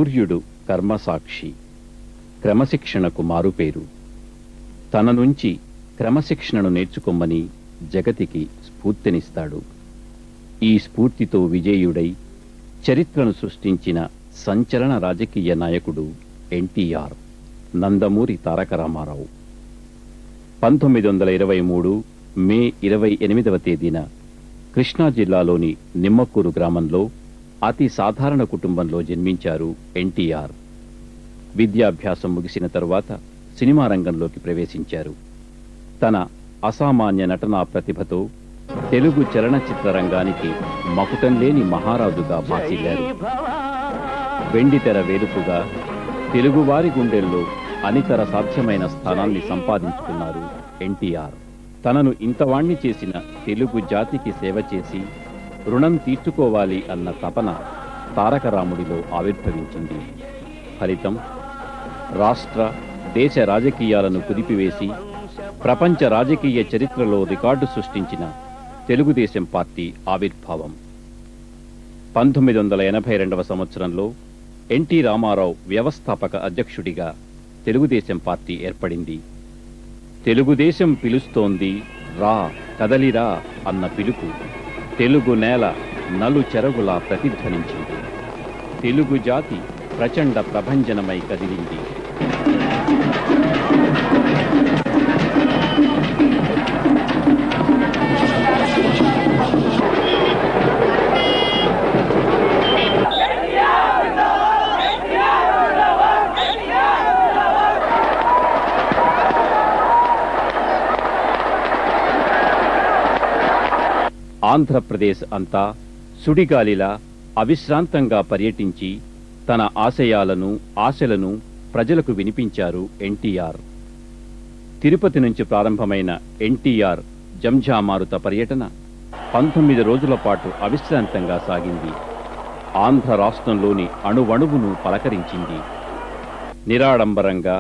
సూర్యుడు కర్మసాక్షి, క్రమశిక్షణకు మారుపేరు. తన నుంచి క్రమశిక్షణను నేర్చుకొమ్మని జగతికి స్ఫూర్తినిస్తాడు. ఈ స్ఫూర్తితో విజేయుడై చరిత్రను సృష్టించిన సంచలన రాజకీయ నాయకుడు ఎన్టీఆర్, నందమూరి తారక రామారావు. 1923 మే 28వ తేదీన కృష్ణా జిల్లాలోని నిమ్మకూరు గ్రామంలో అతి సాధారణ కుటుంబంలో జన్మించారు ఎన్టీఆర్. విద్యాభ్యాసం ముగిసిన తరువాత సినిమా రంగంలోకి ప్రవేశించారు. తన అసామాన్య నటనా ప్రతిభతో తెలుగు చలనచిత్ర రంగానికి మకుటంలేని మహారాజుగా భాసిల్లారు. వెండితెర వేడుకగా తెలుగువారి గుండెల్లో అనితర సాధ్యమైన స్థానాన్ని సంపాదించుకున్నారు ఎన్టీఆర్. తనను ఇంతవాణ్ణి చేసిన తెలుగు జాతికి సేవ చేసి రుణం తీర్చుకోవాలి అన్న తపన తారకరాముడిలో ఆవిర్భవించింది. ఫలితం రాష్ట్ర, దేశ రాజకీయాలను కుదిపివేసి ప్రపంచ రాజకీయ చరిత్రలో రికార్డు సృష్టించిన తెలుగుదేశం పార్టీ ఆవిర్భావం. 1982వ సంవత్సరంలో ఎన్టీ రామారావు వ్యవస్థాపక అధ్యక్షుడిగా తెలుగుదేశం పార్టీ ఏర్పడింది. తెలుగుదేశం పిలుస్తోంది, రా కదలిరా అన్న పిలుపు తెలుగు నేల నలు చెరగులా ప్రతిధ్వనించింది. తెలుగు జాతి ప్రచండ ప్రభంజనమై కదిలింది. ఆంధ్రప్రదేశ్ అంతా సుడిగాలిలా అవిశ్రాంతంగా పర్యటించి తన ఆశయాలను, ఆశలను ప్రజలకు వినిపించారు ఎన్టీఆర్. తిరుపతి నుంచి ప్రారంభమైన ఎన్టీఆర్ జంఝామారుత పర్యటన 19 రోజుల పాటు అవిశ్రాంతంగా సాగింది. ఆంధ్ర రాష్ట్రంలోని అణువణువును పలకరించింది. నిరాడంబరంగా,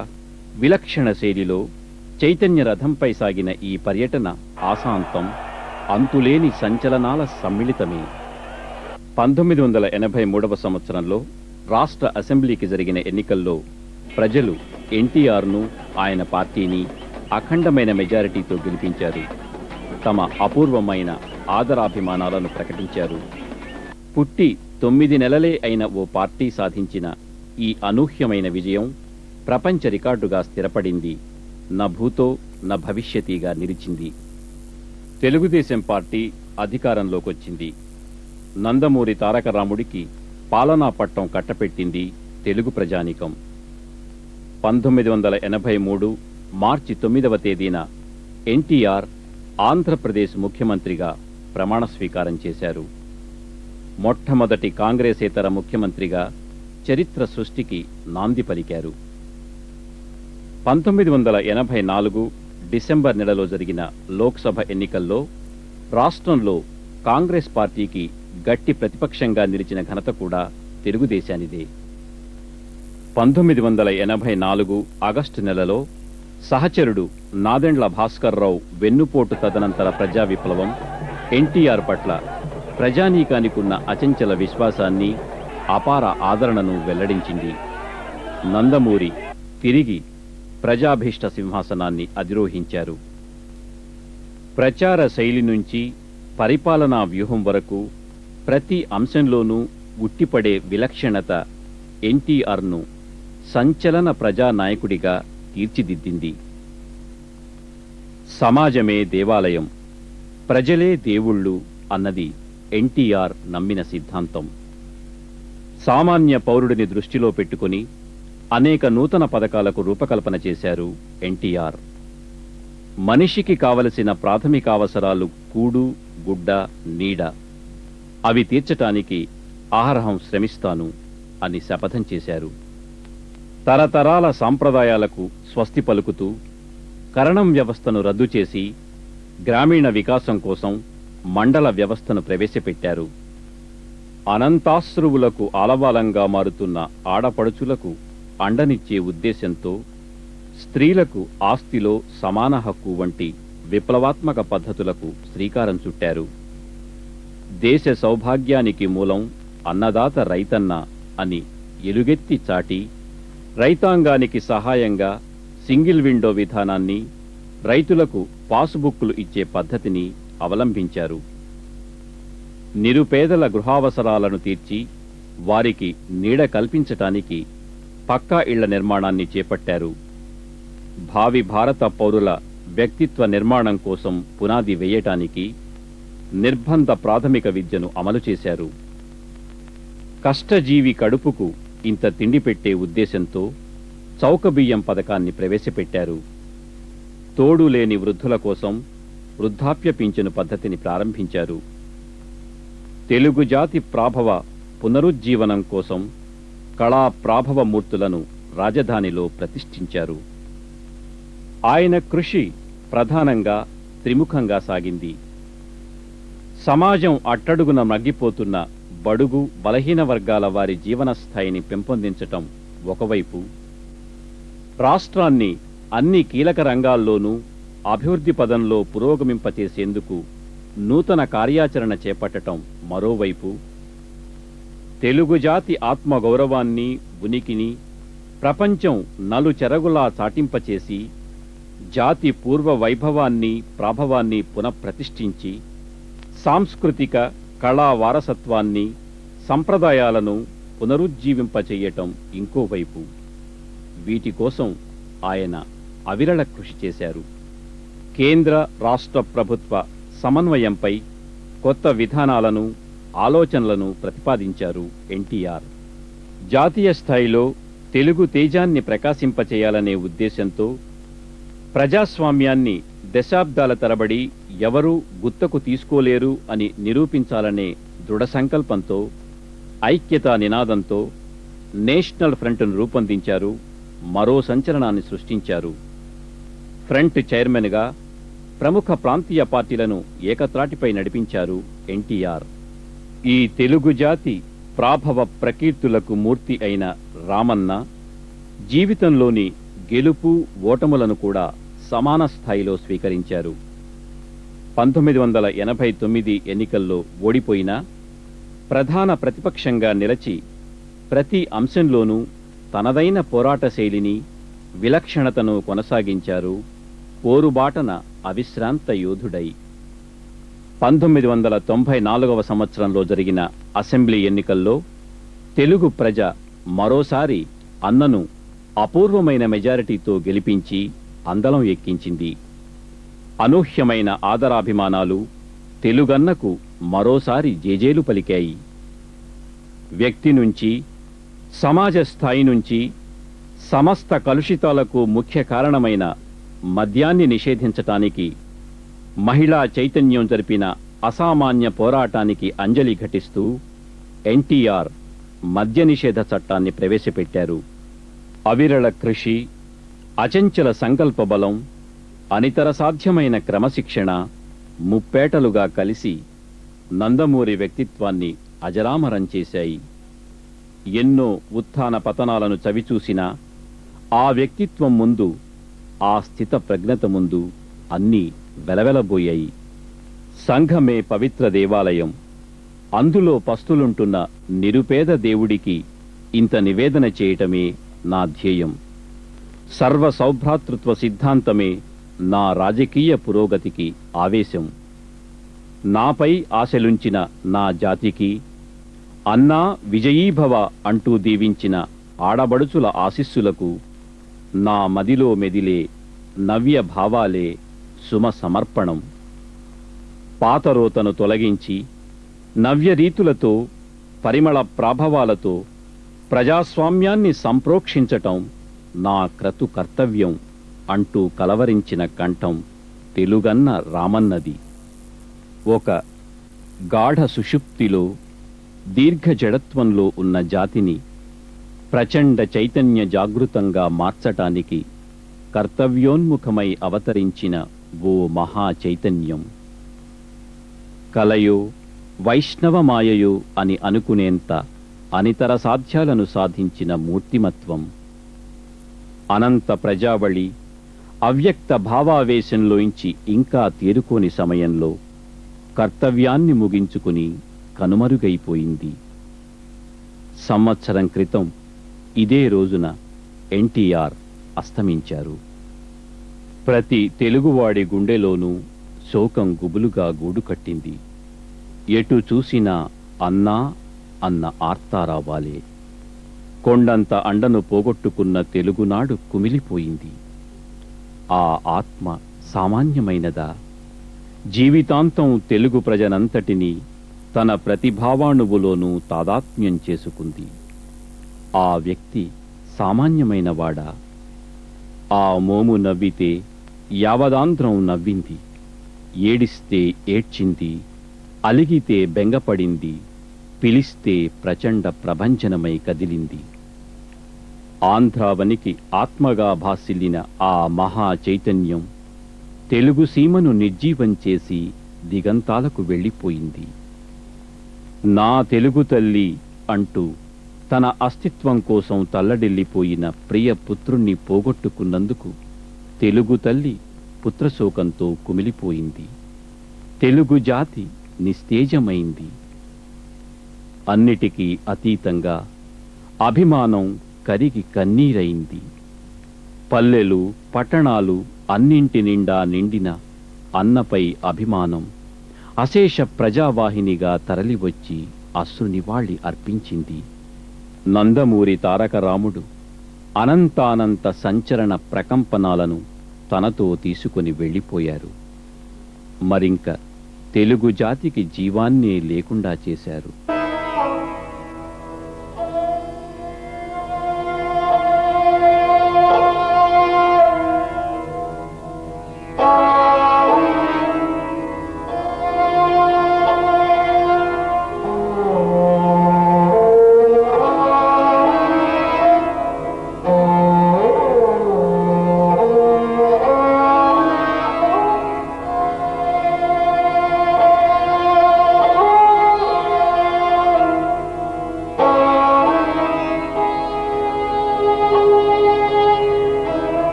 విలక్షణ శైలిలో చైతన్య రథంపై సాగిన ఈ పర్యటన ఆశాంతం అంతులేని సంచలనాల సమ్మిళితమే. 1983వ సంవత్సరంలో రాష్ట్ర అసెంబ్లీకి జరిగిన ఎన్నికల్లో ప్రజలు ఎన్టీఆర్ను, ఆయన పార్టీని అఖండమైన మెజారిటీతో గెలిపించారు. తమ అపూర్వమైన ఆదరాభిమానాలను ప్రకటించారు. పుట్టి 9 నెలలే అయిన ఓ పార్టీ సాధించిన ఈ అనూహ్యమైన విజయం ప్రపంచ రికార్డుగా స్థిరపడింది. న భూతో న భవిష్యతిగా నిలిచింది. తెలుగుదేశం పార్టీ అధికారంలోకొచ్చింది. నందమూరి తారక రాముడికి పాలనా పట్టం కట్టపెట్టింది తెలుగు ప్రజానీకం. 1983 మార్చి 9వ తేదీన ఎన్టీఆర్ ఆంధ్రప్రదేశ్ ముఖ్యమంత్రిగా ప్రమాణ స్వీకారం చేశారు. మొట్టమొదటి కాంగ్రెసేతర ముఖ్యమంత్రిగా చరిత్ర సృష్టికి నాంది పలికారు. 1984 డిసెంబర్ నెలలో జరిగిన లోక్సభ ఎన్నికల్లో రాష్ట్రంలో కాంగ్రెస్ పార్టీకి గట్టి ప్రతిపక్షంగా నిలిచిన ఘనత కూడా తెలుగుదేశానిదే. 1984 ఆగస్టు నెలలో సహచరుడు నాదెండ్ల భాస్కర్రావు వెన్నుపోటు తదనంతర ప్రజా విప్లవం ఎన్టీఆర్ పట్ల ప్రజానీకానికున్న అచంచల విశ్వాసాన్ని, అపార ఆదరణను వెల్లడించింది. నందమూరి తిరిగి ప్రజాభీష్ట సింహాసనాన్ని అధిరోహించారు. ప్రచార శైలి నుంచి పరిపాలనా వ్యూహం వరకు ప్రతి అంశంలోనూ ఉట్టిపడే విలక్షణత ఎన్టీఆర్ను సంచలన ప్రజానాయకుడిగా తీర్చిదిద్దింది. సమాజమే దేవాలయం, ప్రజలే దేవుళ్ళు అన్నది ఎన్టీఆర్ నమ్మిన సిద్ధాంతం. సామాన్య పౌరుడిని దృష్టిలో పెట్టుకుని అనేక నూతన పథకాలకు రూపకల్పన చేశారు ఎన్టీఆర్. మనిషికి కావలసిన ప్రాథమిక అవసరాలు కూడు, గుడ్డ, నీడ. అవి తీర్చటానికి ఆహరహం శ్రమిస్తాను అని శపథం చేశారు. తరతరాల సాంప్రదాయాలకు స్వస్తి పలుకుతూ కరణం వ్యవస్థను రద్దు చేసి గ్రామీణ వికాసం కోసం మండల వ్యవస్థను ప్రవేశపెట్టారు. అనంతాశ్రువులకు ఆలవాలంగా మారుతున్న ఆడపడుచులకు అండనిచ్చే ఉద్దేశంతో స్త్రీలకు ఆస్తిలో సమాన హక్కు వంటి విప్లవాత్మక పద్ధతులకు శ్రీకారం చుట్టారు. దేశ సౌభాగ్యానికి మూలం అన్నదాత రైతన్న అని ఎలుగెత్తి చాటి రైతాంగానికి సహాయంగా సింగిల్ విండో విధానాన్ని, రైతులకు పాసుబుక్కులు ఇచ్చే పద్ధతిని అవలంబించారు. నిరుపేదల గృహావసరాలను తీర్చి వారికి నీడ కల్పించటానికి పక్కా ఇళ్ల నిర్మాణాన్ని చేపట్టారు. భావి భారత పౌరుల వ్యక్తిత్వ నిర్మాణం కోసం పునాది వేయటానికి నిర్బంధ ప్రాథమిక విద్యను అమలు చేశారు. కష్టజీవి కడుపుకు ఇంత తిండి పెట్టే ఉద్దేశంతో చౌకబియ్యం పథకాన్ని ప్రవేశపెట్టారు. తోడు లేని వృద్ధుల కోసం వృద్ధాప్య పింఛను పద్ధతిని ప్రారంభించారు. తెలుగు జాతి ప్రాభవ పునరుజ్జీవనం కోసం కళా ప్రాభవ మూర్తులను రాజధానిలో ప్రతిష్ఠించారు. ఆయన కృషి ప్రధానంగా త్రిముఖంగా సాగింది. సమాజం అట్టడుగున మగ్గిపోతున్న బడుగు బలహీన వర్గాల వారి జీవన స్థాయిని పెంపొందించటం ఒకవైపు, రాష్ట్రాన్ని అన్ని కీలక రంగాల్లోనూ అభివృద్ధి పదంలో పురోగమింపచేసేందుకు నూతన కార్యాచరణ చేపట్టటం మరోవైపు, తెలుగు జాతి ఆత్మగౌరవాన్ని, ఉనికిని ప్రపంచం నలుచెరగులా చాటింపచేసి జాతి పూర్వ వైభవాన్ని, ప్రాభవాన్ని పునఃప్రతిష్ఠించి సాంస్కృతిక కళా వారసత్వాన్ని, సంప్రదాయాలను పునరుజ్జీవింపచేయటం ఇంకోవైపు. వీటి కోసం ఆయన అవిరళ కృషి చేశారు. కేంద్ర రాష్ట్ర ప్రభుత్వ సమన్వయంపై కొత్త విధానాలను, ఆలోచనలను ప్రతిపాదించారు ఎన్టీఆర్. జాతీయ స్థాయిలో తెలుగు తేజాన్ని ప్రకాశింపచేయాలనే ఉద్దేశంతో ప్రజాస్వామ్యాన్ని దశాబ్దాల తరబడి ఎవరూ గుత్తకు తీసుకోలేరు అని నిరూపించాలనే దృఢ సంకల్పంతో, ఐక్యతా నినాదంతో నేషనల్ ఫ్రంట్ను రూపొందించారు. మరో సంచలనాన్ని సృష్టించారు. ఫ్రంట్ చైర్మన్గా ప్రముఖ ప్రాంతీయ పార్టీలను ఏకత్రాటిపై నడిపించారు ఎన్టీఆర్. ఈ తెలుగు జాతి ప్రాభవ ప్రకీర్తులకు మూర్తి అయిన రామన్న జీవితంలోని గెలుపు ఓటములను కూడా సమాన స్థాయిలో స్వీకరించారు. 1989 ఎన్నికల్లో ఓడిపోయినా ప్రధాన ప్రతిపక్షంగా నిలచి ప్రతి అంశంలోనూ తనదైన పోరాట శైలిని, విలక్షణతను కొనసాగించారు. పోరుబాటన అవిశ్రాంత యోధుడై 1994 సంవత్సరంలో జరిగిన అసెంబ్లీ ఎన్నికల్లో తెలుగు ప్రజ మరోసారి అన్నను అపూర్వమైన మెజారిటీతో గెలిపించి అందలం ఎక్కించింది. అనూహ్యమైన ఆదరాభిమానాలు తెలుగన్నకు మరోసారి జేజేలు పలికాయి. వ్యక్తి నుంచి, సమాజ స్థాయి నుంచి సమస్త కలుషితాలకు ముఖ్య కారణమైన మద్యాన్ని నిషేధించటానికి మహిళా చైతన్యం జరిపిన అసామాన్య పోరాటానికి అంజలి ఘటిస్తూ ఎన్టీఆర్ మద్య నిషేధ చట్టాన్ని ప్రవేశపెట్టారు. అవిరళ కృషి, అచంచల సంకల్ప బలం, అనితర సాధ్యమైన క్రమశిక్షణ ముప్పేటలుగా కలిసి నందమూరి వ్యక్తిత్వాన్ని అజరామరం చేశాయి. ఎన్నో ఉత్థాన పతనాలను చవిచూసిన ఆ వ్యక్తిత్వం ముందు, ఆ స్థిత ప్రజ్ఞత ముందు అన్నీ వెలవెలబోయాయి. సంఘమే పవిత్ర దేవాలయం, అందులో పస్తులుంటున్న నిరుపేద దేవుడికి ఇంత నివేదన చేయటమే నా ధ్యేయం. సర్వ సౌభ్రాతృత్వ సిద్ధాంతమే నా రాజకీయ పురోగతికి ఆవేశం. నాపై ఆశలుంచిన నా జాతికి అన్నా విజయీభవ అంటూ దీవించిన ఆడబడుచుల ఆశీస్సులకు నా మదిలో మెదిలే నవ్య భావాలే సుమ సమర్పణం. పాతరోతను తొలగించి నవ్య రీతులతో, పరిమళ ప్రాభవాలతో ప్రజాస్వామ్యాన్ని సంప్రోక్షించటం నా క్రతు కర్తవ్యం అంటూ కలవరించిన కంఠం తెలుగన్న రామన్నది. ఒక గాఢ సుషుప్తిలో, దీర్ఘ జడత్వంలో ఉన్న జాతిని ప్రచండ చైతన్య జాగృతంగా మార్చటానికి కర్తవ్యోన్ముఖమై అవతరించిన ఓ మహా చైతన్యం. కలయో వైష్ణవమాయయో అని అనుకునేంత అనితర సాధ్యాలను సాధించిన మూర్తిమత్వం. అనంత ప్రజావళి అవ్యక్త భావావేశంలోంచి ఇంకా తేరుకోని సమయంలో కర్తవ్యాన్ని ముగించుకుని కనుమరుగైపోయింది. సంవత్సరం క్రితం ఇదే రోజున ఎన్టీఆర్ అస్తమించారు. ప్రతి తెలుగువాడి గుండెలోనూ శోకం గుబులుగా గూడు కట్టింది. ఎటు చూసినా అన్నా అన్న ఆర్తారావాలే. కొండంత అండను పోగొట్టుకున్న తెలుగునాడు కుమిలిపోయింది. ఆ ఆత్మ సామాన్యమైనదా? జీవితాంతం తెలుగు ప్రజనంతటినీ తన ప్రతిభావాణువులోనూ తాదాత్మ్యం చేసుకుంది. ఆ వ్యక్తి సామాన్యమైనవాడా? ఆ మోము నవ్వితే యావదాంధ్రం నవ్వింది, ఏడిస్తే ఏడ్చింది, అలిగితే బెంగపడింది, పిలిస్తే ప్రచండ ప్రభంజనమై కదిలింది. ఆంధ్రావనికి ఆత్మగా భాసిల్లిన ఆ మహా చైతన్యం తెలుగు సీమను నిర్జీవం చేసి దిగంతాలకు వెళ్ళిపోయింది. నా తెలుగు తల్లి అంటూ తన అస్తిత్వం కోసం తల్లడిల్లిపోయిన ప్రియ పుత్రుణ్ణి పోగొట్టుకున్నందుకు తెలుగు తల్లి పుత్రశోకంతో కుమిలిపోయింది. తెలుగు జాతి నిస్తేజమైంది. అన్నిటికీ అతీతంగా అభిమానం కరిగి కన్నీరైంది. పల్లెలు పట్టణాలు అన్నింటి నిండా నిండిన అన్నపై అభిమానం అశేష ప్రజావాహినిగా తరలివచ్చి అశ్రునివాళి అర్పించింది. నందమూరి తారకరాముడు అనంతానంత సంచలన ప్రకంపనాలను తనతో తీసుకుని వెళ్ళిపోయారు. మరింక తెలుగు జాతికి జీవాన్నే లేకుండా చేశారు.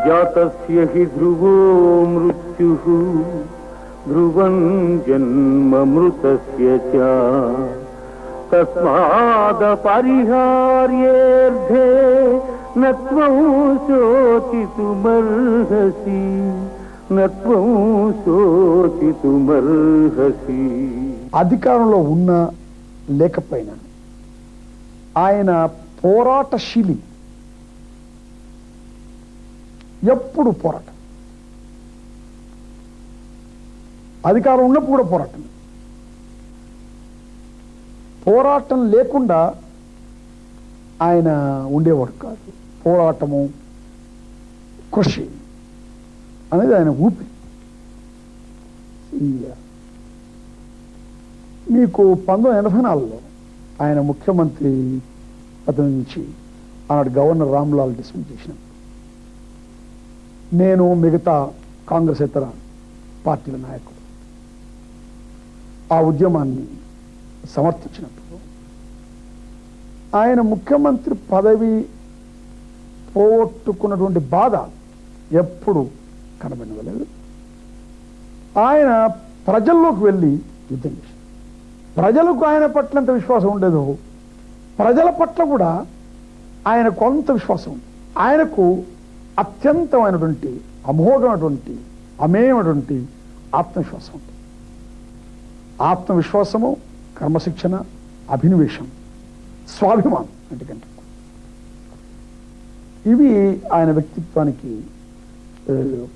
जातस्य हि ध्रुवो मृत्युः ध्रुवं जन्म मृतस्य च तस्मादपरिहार्येऽर्धे न त्वं शोचितुमर्हसि न त्वं शोचितुमर्हसि. అధికారంలో ఉన్నా లేకపోయినా ఆయన పోరాటశీలి. ఎప్పుడు పోరాటం. అధికారం ఉన్నప్పుడు కూడా పోరాటం. పోరాటం లేకుండా ఆయన ఉండేవాడు కాదు. పోరాటము కృషి అనేది ఆయన ఊపిరి. మీకు 1984లో ఆయన ముఖ్యమంత్రి పదవి నుంచి ఆనాడు గవర్నర్ రామ్లాల్ డిస్మిస్ చేసినారు. నేను మిగతా కాంగ్రెస్ ఇతర పార్టీల నాయకులు ఆ ఉద్యమాన్ని సమర్థించినప్పుడు ఆయన ముఖ్యమంత్రి పదవి పోగొట్టుకున్నటువంటి బాధ ఎప్పుడు కనబడలేదు. ఆయన ప్రజల్లోకి వెళ్ళి యుద్ధం చేశారు. ప్రజలకు ఆయన పట్ల ఎంత విశ్వాసం ఉండేదో ప్రజల పట్ల కూడా ఆయన కొంత విశ్వాసం ఉంది. ఆయనకు అత్యంతమైనటువంటి అమోఘమైనటువంటి అమేయమైనటువంటి ఆత్మవిశ్వాసం ఉంది. ఆత్మవిశ్వాసము, కర్మశిక్షణ, అభినివేశం, స్వాభిమానం అంటికంటే ఇవి ఆయన వ్యక్తిత్వానికి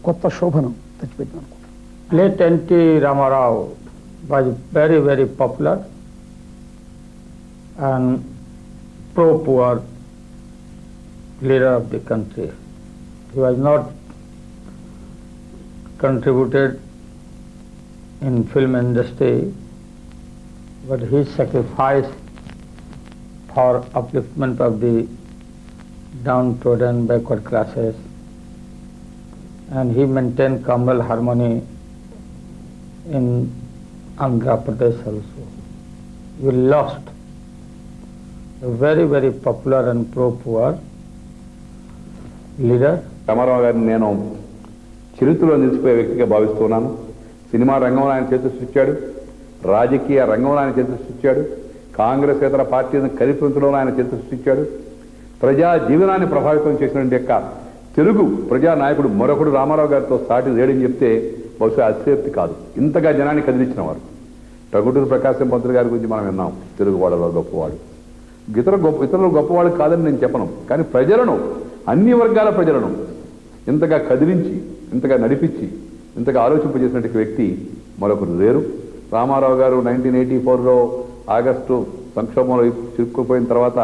కొత్త శోభనం తెచ్చిపెట్టిన అనుకుంటాను. Late N.T. Ramarao was very, very popular and pro-poor leader of the country. He was not contributed in film industry, but his sacrifice for upliftment of the downtrodden backward classes, and he maintained communal harmony in Andhra Pradesh also. We lost a very, very popular and pro-poor leader. Ramarao గారిని నేను చరిత్రలో నిలిచిపోయే వ్యక్తిగా భావిస్తున్నాను. Cinema రంగంలో ఆయన చేతులు సృష్టించాడు, రాజకీయ రంగంలో ఆయన చేతులు సృష్టించాడు, కాంగ్రెస్ ఇతర పార్టీలను కలిపించడంలో ఆయన చేతులు సృష్టించాడు. ప్రజా జీవనాన్ని ప్రభావితం చేసినటువంటి యొక్క తెలుగు ప్రజా నాయకుడు మరొకడు రామారావు గారితో సాటి లేడని చెప్తే బహుశా అతిశయోక్తి కాదు. ఇంతగా జనాన్ని కదిలించిన వారు. టంగుటూరు ప్రకాశం పంతులు గారి గురించి మనం విన్నాం, తెలుగు వాళ్ళలో గొప్పవాడు. ఇతరులు గొప్పవాడు కాదని నేను చెప్పను, కానీ ప్రజలను, అన్ని వర్గాల ప్రజలను ఇంతగా కదిలించి, ఇంతగా నడిపించి, ఇంతగా ఆలోచింపజేసినటువంటి వ్యక్తి మరొకరు లేరు. రామారావు గారు 1984లో ఆగస్టు సంక్షోభంలో చిక్కుకుపోయిన తర్వాత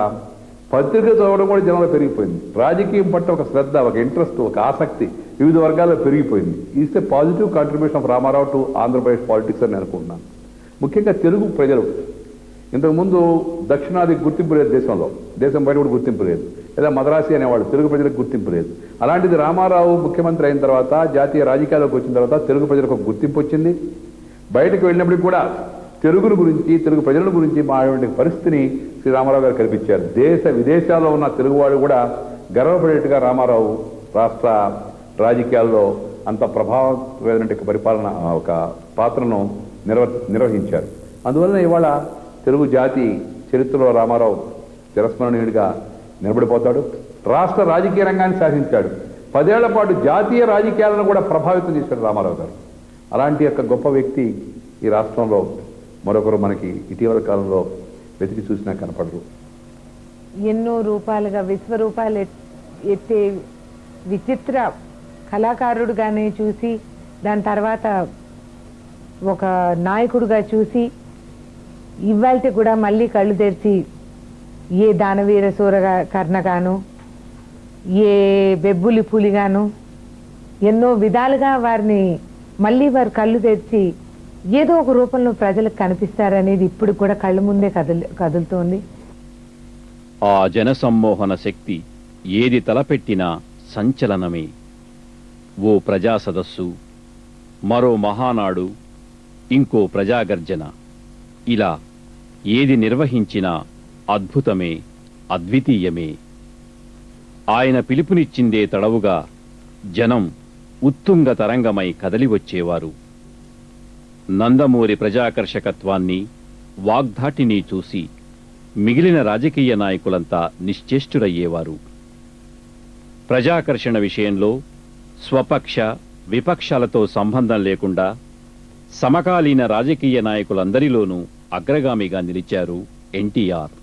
పత్రిక చదవడం కూడా జనంలో పెరిగిపోయింది. రాజకీయం పట్ల ఒక శ్రద్ధ, ఒక ఇంట్రెస్ట్, ఒక ఆసక్తి వివిధ వర్గాల్లో పెరిగిపోయింది. Is a positive contribution of Rama Rao to Andhra Pradesh politics అని అనుకుంటున్నాను. ముఖ్యంగా తెలుగు ప్రజలు ఇంతకుముందు దక్షిణాది గుర్తింపు లేదు దేశంలో, దేశం బయట కూడా గుర్తింపు లేదు, లేదా మద్రాసి అనేవాళ్ళు, తెలుగు ప్రజలకు గుర్తింపు లేదు. అలాంటిది రామారావు ముఖ్యమంత్రి అయిన తర్వాత, జాతీయ రాజకీయాల్లోకి వచ్చిన తర్వాత తెలుగు ప్రజలకు ఒక గుర్తింపు వచ్చింది. బయటకు వెళ్ళినప్పటికీ కూడా తెలుగును గురించి, తెలుగు ప్రజల గురించి మాట్లాడే పరిస్థితిని శ్రీ రామారావు గారు కల్పించారు. దేశ విదేశాల్లో ఉన్న తెలుగువాడు కూడా గర్వపడేట్టుగా రామారావు రాష్ట్ర రాజకీయాల్లో అంత ప్రభావమైనటువంటి పరిపాలన, ఒక పాత్రను నిర్వహించారు. అందువలన ఇవాళ తెలుగు జాతి చరిత్రలో రామారావు చిరస్మరణీయుడిగా నిలబడిపోతాడు. రాష్ట్ర రాజకీయ రంగాన్ని శాసించాడు. 10 ఏళ్ల పాటు జాతీయ రాజకీయాలను కూడా ప్రభావితం చేశాడు రామారావు గారు. అలాంటి యొక్క గొప్ప వ్యక్తి ఈ రాష్ట్రంలో మరొకరు మనకి ఇటీవల కాలంలో వెతికి చూసినా కనపడరు. ఎన్నో రూపాలుగా, విశ్వరూపాలు ఎత్తే విచిత్ర కళాకారుడుగానే చూసి, దాని తర్వాత ఒక నాయకుడుగా చూసి, ఇవాళ కూడా మళ్ళీ కళ్ళు తెరిచి ఏ దానవీర సూరగా కర్ణగాను, ఏ బెబ్బులి పులిగాను ఎన్నో విధాలుగా వారిని మళ్ళీ వారు కళ్ళు తెరిచి ఏదో ఒక రూపంలో ప్రజలకు కనిపిస్తారనేది ఇప్పుడు కూడా కళ్ళ ముందే కదులుతోంది. ఆ జనసమ్మోహన శక్తి ఏది తలపెట్టినా సంచలనమే. ఓ ప్రజా సదస్సు, మరో మహానాడు, ఇంకో ప్రజాగర్జన, ఇలా ఏది నిర్వహించినా అద్భుతమే, అద్వితీయమే. ఆయన పిలుపునిచ్చిందే తడవుగా జనం ఉత్తుంగ తరంగమై కదలివచ్చేవారు. నందమూరి ప్రజాకర్షకత్వాన్ని, వాగ్ధాటిని చూసి మిగిలిన రాజకీయ నాయకులంతా నిశ్చేష్టులయ్యేవారు. ప్రజాకర్షణ విషయంలో స్వపక్ష విపక్షాలతో సంబంధం లేకుండా సమకాలీన రాజకీయ నాయకులందరిలోనూ అగ్రగామిగా నిలిచారు ఎన్టీఆర్.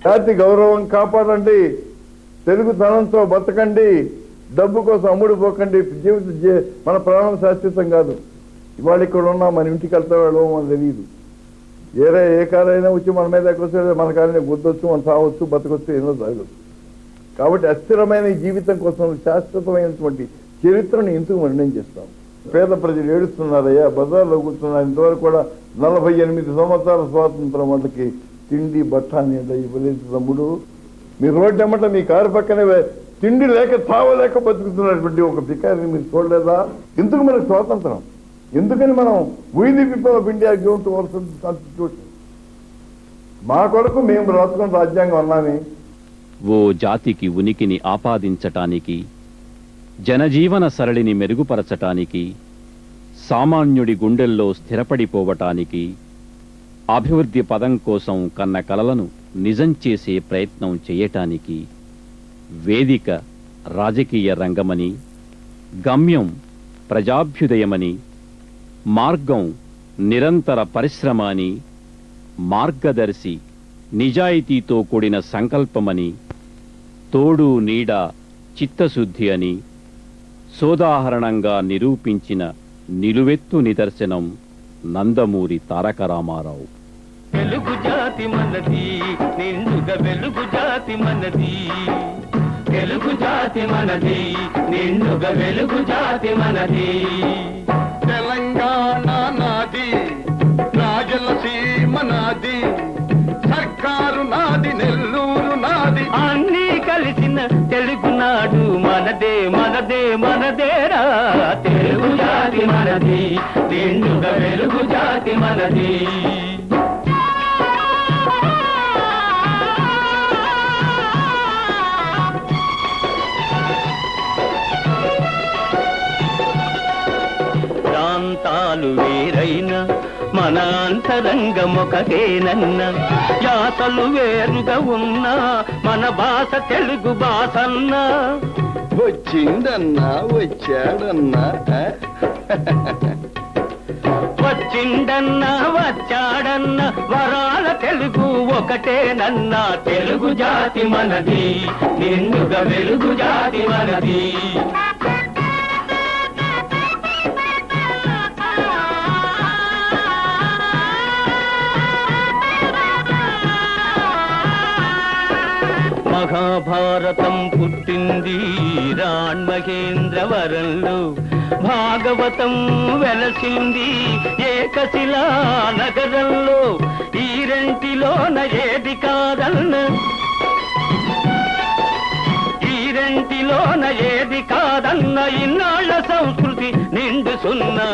జాతి గౌరవం కాపాడండి, తెలుగుతనంతో బతకండి, డబ్బు కోసం అమ్ముడుపోకండి. మన ప్రాణం శాశ్వతం కాదు. ఇవాళ ఇక్కడ ఉన్నా మన ఇంటికి వెళ్తా వెళ్ళడం మనకు తెలియదు. ఏ కాలైనా వచ్చి మన మీద ఎక్కడొస్తే మన కాలనీ గుద్దొచ్చు, మనం సావచ్చు, బతకొచ్చు, ఏదో జరగచ్చు. కాబట్టి అస్థిరమైన ఈ జీవితం కోసం శాశ్వతమైనటువంటి చరిత్రను ఎందుకు నిర్ణయం చేస్తాం? పేద ప్రజలు ఏడుస్తున్నారయ్యా, బజార్లో కూర్చున్నారు. ఇంతవరకు కూడా 48 సంవత్సరాల స్వాతంత్రం వాళ్ళకి తిండి బట్ట అనేది ఇవ్వలేదు తమ్ముడు. మీ రోడ్డు ఎమ్మట మీ కారు పక్కనే తిండి లేక తావలేక బతుకుతున్నటువంటి ఒక పికారిని మీరు చూడలేదా? ఎందుకు మనకు స్వాతంత్రం? ఎందుకని మనం we the people of India give to our constitution? మా కొరకు మేము రాసుకున్న రాజ్యాంగం అన్నామే. ఓ జాతికి ఉనికిని ఆపాదించటానికి, జనజీవన సరళిని మెరుగుపరచటానికి, సామాన్యుడి గుండెల్లో స్థిరపడిపోవటానికి, అభివృద్ధి పదం కోసం కన్న కలలను నిజం చేసే ప్రయత్నం చేయటానికి వేదిక రాజకీయ రంగమని, గమ్యం ప్రజాభ్యుదయమని, మార్గం నిరంతర పరిశ్రమ అని, మార్గదర్శి నిజాయితీతో కూడిన సంకల్పమని, తోడు నీడ చిత్తశుద్ధి అని సోదాహరణంగా నిరూపించిన నిలువెత్తు నిదర్శనం నందమూరి తారక రామారావు. తెలుగు జాతి మనది, నిండుగా వెలుగు జాతి మనది. తెలుగు జాతి మనది, నిండుగా వెలుగు జాతి మనది. తెలంగాణ నాది, రాజలసీమ నాది, సర్కారు నాది, నెల్లూరు నాది, అన్నీ కలిసిన తెలుగునాడు మనదే మనదే మనదేరా. తెలుగు జాతి మనది, నిండుగా వెలుగు జాతి మనది. ప్రాంతాలు వేరైన మన అంతరంగమొకటేనన్న, యాసలు వేరుగా ఉన్నా మన భాష తెలుగు భాషన్నా. వచ్చిందన్నా వచ్చాడన్నా, వచ్చిండన్నా వచ్చాడన్నా వరాల తెలుగు ఒకటేనన్నా. తెలుగు జాతి మనది, నిండుగా వెలుగు జాతి మనది. మహాభారతం పుట్టింది రాణ్మహేంద్రవరంలో, భాగవతం వెలసింది ఏకశిలా నగరంలో. ఈ రెంటిలోన ఏది కాదన్న, ఈ రెంటిలోన ఏది కాదన్న ఇన్నాళ్ళ సంస్కృతి నిండు సున్నా.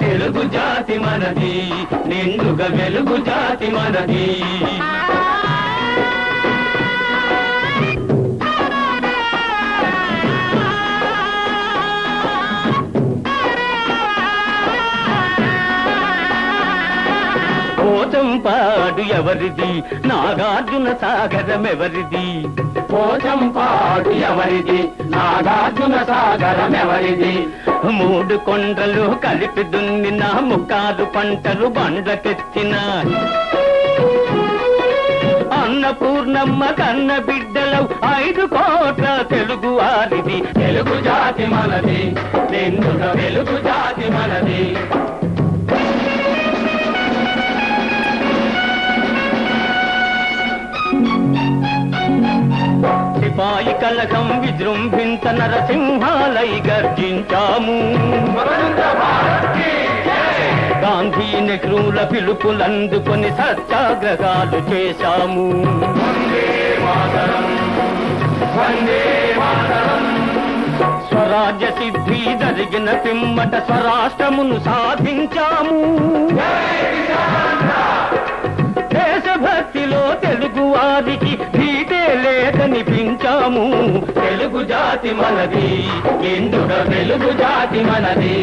తెలుగు జాతి మనది, నిండుగా వెలుగు జాతి మనది. పోచంపాడు ఎవరిది, నాగార్జున సాగరం ఎవరిది. పోచంపాడు ఎవరిది, నాగార్జున సాగరం ఎవరిది. మూడు కొండలు కలిపి దున్నిన ముక్కాదు పంటలు బండ్లకెత్తిన అన్నపూర్ణమ్మ కన్న బిడ్డలవు 5 కోట్ల తెలుగు వారిది. తెలుగు జాతి మనది, నిండుగా వెలుగు జాతి మనది. సిపాయి కలకం విజృంభించ నరసింహాలై గర్జించాము. గాంధీ నెహ్రూల పిలుపులందుకొని సత్యాగ్రహాలు చేశాము. స్వరాజ్య సిద్ధి జరిగిన పిమ్మట స్వరాష్ట్రమును సాధించాము. దేశభక్తిలో తెలుగు వారికి భీతే లేదనిపించాము. తెలుగు జాతి మనది, నిండుగా వెలుగు జాతి మనది.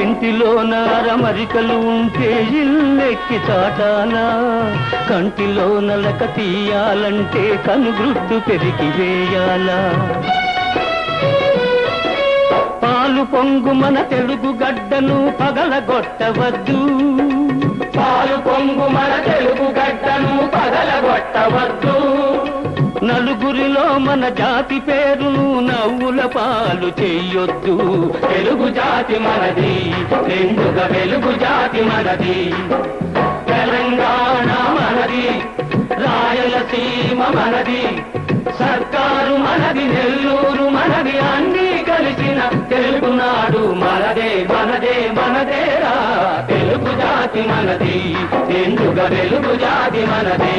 ఇంటిలో నారమరికలు ఉంటే ఇల్లెక్కి చాటానా, కంటిలో నలక తీయాలంటే కనుగ్రుడ్డు పెరిగి వేయాలా. పాలు పొంగు మన తెలుగు గడ్డను పగలగొట్టవద్దు, పాలు పొంగు మన తెలుగు గడ్డను పగలగొట్టవద్దు. నలుగురిలో మన జాతి పేరును నవ్వుల పాలు చెయ్యొద్దు. తెలుగు జాతి మనది, నిండుగా వెలుగు జాతి మనది. తెలంగాణ మనది, రాయలసీమ మనది, సర్కారు మనది, నెల్లూరు మనది, అన్నీ కలిసిన తెలుగునాడు మనదే మనదే మనదేరా. తెలుగు జాతి మనది, నిండుగా వెలుగు జాతి మనది.